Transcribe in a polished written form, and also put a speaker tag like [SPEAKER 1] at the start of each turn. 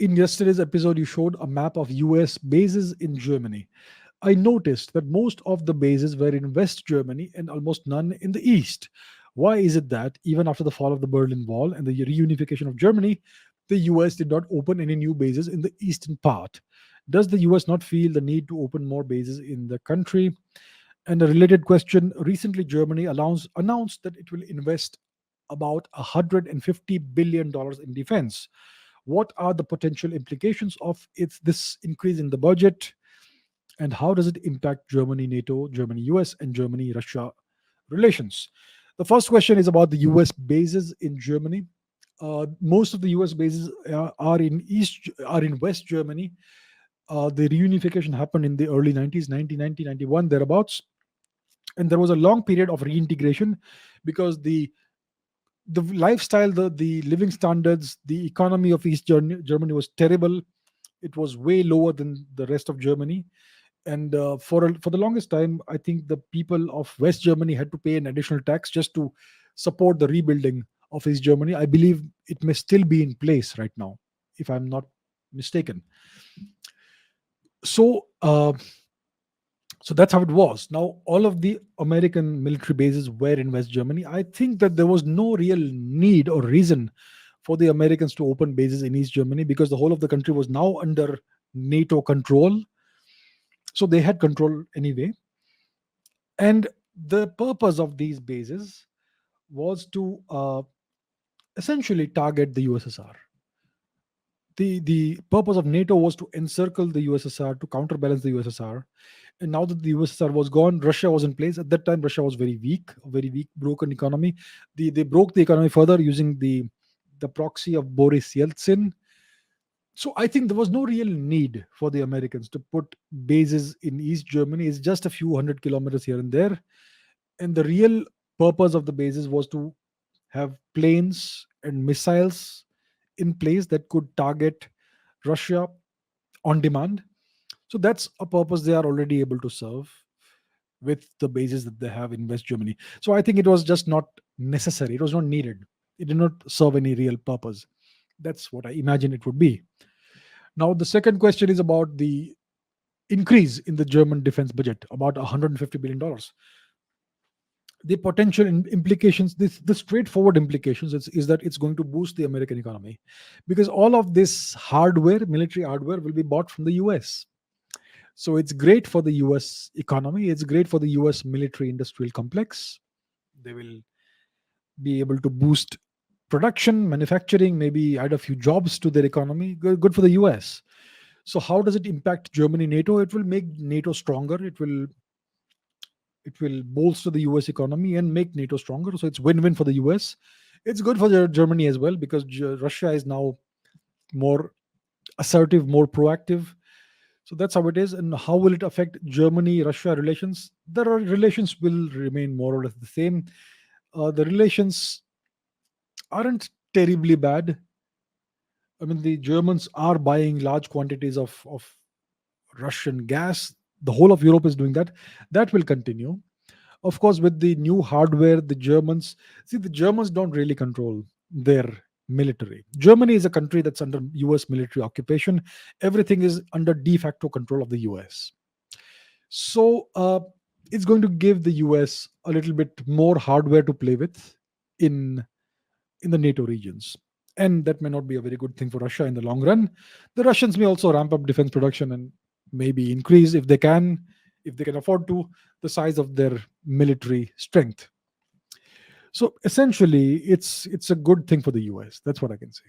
[SPEAKER 1] in yesterday's episode, you showed a map of US bases in Germany. I noticed that most of the bases were in West Germany and almost none in the East. Why is it that, even after the fall of the Berlin Wall and the reunification of Germany, the US did not open any new bases in the eastern part? Does the US not feel the need to open more bases in the country? And a related question, recently Germany announced that it will invest about $150 billion in defense. What are the potential implications of this increase in the budget? And how does it impact Germany, NATO, Germany, US, and Germany, Russia relations? The first question is about the US bases in Germany. Most of the US bases are in West Germany. The reunification happened in the early 90s, 1990, 91, thereabouts. And there was a long period of reintegration because the lifestyle, the living standards, the economy of Germany was terrible. It was way lower than the rest of Germany, and for the longest time, I think the people of West Germany had to pay an additional tax just to support the rebuilding of East Germany. I believe it may still be in place right now, if I'm not mistaken. So. So that's how it was. Now, all of the American military bases were in West Germany. I think that there was no real need or reason for the Americans to open bases in East Germany because the whole of the country was now under NATO control. So they had control anyway. And the purpose of these bases was to essentially target the USSR. The purpose of NATO was to encircle the USSR, to counterbalance the USSR. And now that the USSR was gone, Russia was in place. At that time, Russia was a very weak, broken economy. They broke the economy further using the proxy of Boris Yeltsin. So I think there was no real need for the Americans to put bases in East Germany. It's just a few hundred kilometers here and there. And the real purpose of the bases was to have planes and missiles in place that could target Russia on demand. So that's a purpose they are already able to serve with the bases that they have in West Germany. So I think it was just not necessary. It was not needed. It did not serve any real purpose. That's what I imagine it would be. Now, the second question is about the increase in the German defense budget, about $150 billion. The potential implications, the straightforward implications is that it's going to boost the American economy because all of this hardware, military hardware, will be bought from the US. So it's great for the US economy. It's great for the US military industrial complex. They will be able to boost production, manufacturing, maybe add a few jobs to their economy. Good for the US. So how does it impact Germany, NATO? It will make NATO stronger. It will bolster the US economy and make NATO stronger. So it's win-win for the US. It's good for Germany as well because Russia is now more assertive, more proactive. So that's how it is. And how will it affect Germany-Russia relations? The relations will remain more or less the same. The relations aren't terribly bad. I mean, the Germans are buying large quantities of Russian gas. The whole of Europe is doing that. That will continue. Of course, with the new hardware, the Germans don't really control their military. Germany is a country that's under US military occupation. Everything is under de facto control of the US. So it's going to give the US a little bit more hardware to play with in the NATO regions. And that may not be a very good thing for Russia in the long run. The Russians may also ramp up defense production and maybe increase if they can afford to, the size of their military strength. So essentially, it's a good thing for the US. That's what I can say.